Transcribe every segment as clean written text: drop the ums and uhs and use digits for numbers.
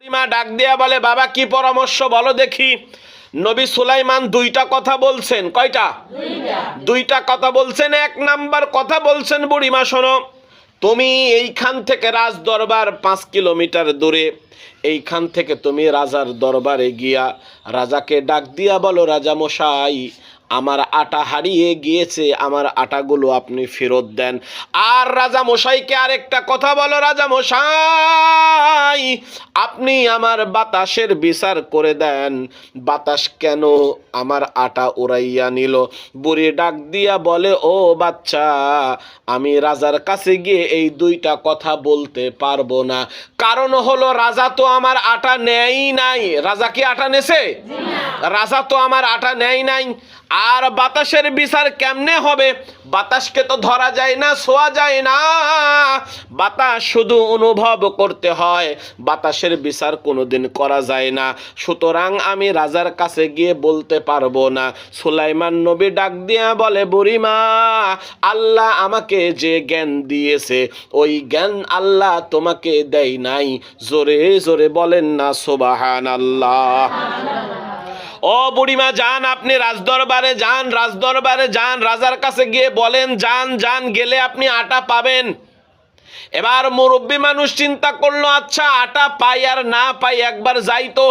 মা ডাক দিয়া বলে, বাবা কি পরামর্শ বলো দেখি। নবী সুলাইমান দুইটা কথা বলছেন। কয়টা? দুইটা কথা বলছেন। এক নাম্বার কথা বলছেন, বুড়িমা শোনো, তুমি এইখান থেকে রাজ দরবার 5 কিলোমিটার দূরে, এইখান থেকে তুমি রাজার দরবারে গিয়া রাজাকে ডাক দিয়া বলো, রাজা মশাই আমার আটা হারিয়ে গিয়েছে, আমার আটাগুলো আপনি ফেরত দেন। আর রাজা মশাইকে আরেকটা কথা বলো, রাজা মশাই আপনি আমার বাতাসের বিচার করে দেন, বাতাস কেন আমার আটা উড়াইয়া নিল। বুড়ি ডাক দিয়া বলে, ও বাচ্চা, আমি রাজার কাছে গিয়ে এই দুইটা কথা বলতে পারবো না। কারণ হলো রাজা তো আমার আটা নেয়ই নাই। রাজা কি আটা নেছে? রাজা তো আমার আটা নেয় নাই। আর বাতাসের বিচার কেমনে হবে? বাতাসকে তো ধরা যায় না, ছোঁয়া যায় না, বাতাস শুধু অনুভব করতে হয়, বাতাসের বিচার কোনোদিন করা যায় না। সুতরাং আমি রাজার কাছে গিয়ে বলতে পারবো না। সুলাইমান নবী ডাক দিয়া বলে, বুড়িমা, আল্লাহ আমাকে যে জ্ঞান দিয়েছে ওই জ্ঞান আল্লাহ তোমাকে দেয় নাই। জোরে জোরে বলেন না সুবহানাল্লাহ। ও বুড়িমা যান, আপনি রাজদরবারে যান, রাজদরবারে যান, রাজার কাছে গিয়ে বলেন, যান যান, গেলে আপনি আটা পাবেন। এবার মুরব্বী মানুষ চিন্তা করলো, আচ্ছা আটা পাই আর না পাই, একবার যাই তো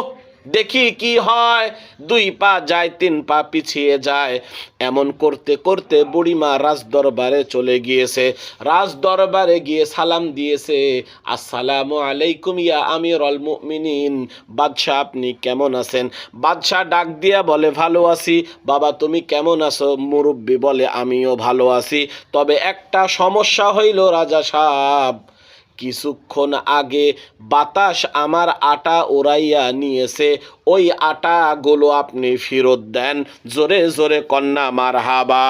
দেখি কি হয়। 2 পা যায়, 3 পা পিছিয়ে যায়। এমন করতে করতে বুড়িমা রাজদরবারে চলে গিয়েছে। রাজদরবারে গিয়ে সালাম দিয়েছে, আসসালামু আলাইকুম ইয়া আমিরুল মুমিনিন, বাদশাহ আপনি কেমন আছেন? বাদশাহ ডাক দিয়া বলে, ভালো আছি। বাবা তুমি কেমন আছো? মুরব্বী বলে, আমিও ভালো আছি, তবে একটা সমস্যা হইল রাজা সাহেব, কিছুক্ষণ আগে বাতাস আমার আটা উড়াইয়া নিয়েছে, ওই আটাগুলো আপনি ফেরত দেন। জোরে জোরে কন্যা মারহাবা।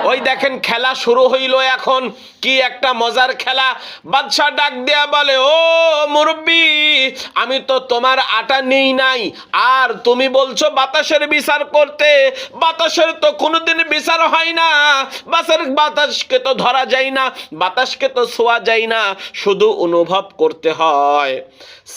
ওই দেখেন খেলা শুরু হইল এখন, কি একটা মজার খেলা। বাদশা ডাক দেয়া বলে, ও মুরব্বী, আমি তো তোমার আটা নেই নাই, আর তুমি বলছো বাতাসের বিচার করতে। বাতাসের তো কোনোদিন বিচার হয় না, বাতাসকে তো ধরা যায় না, বাতাসকে তো ছোঁয়া যায় না, শুধু অনুভব করতে হয়।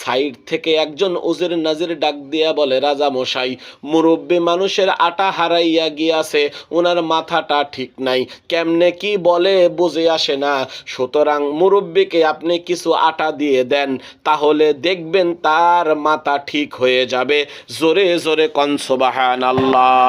সাইড থেকে একজন উজির নাজির ডাক দিয়া বলে, রাজা মশাই, মুরব্বী মানুষের আটা হারাইয়া গিয়াছে, ওনার মাথাটা ঠিক নাই, কেমনে কি বলে বুঝে আসে না। সুতরাং মুরব্বীকে আপনি কিছু আটা দিয়ে দেন, তাহলে দেখবেন তার মাথা ঠিক হয়ে যাবে। জোরে জোরে কন সুবহানাল্লাহ।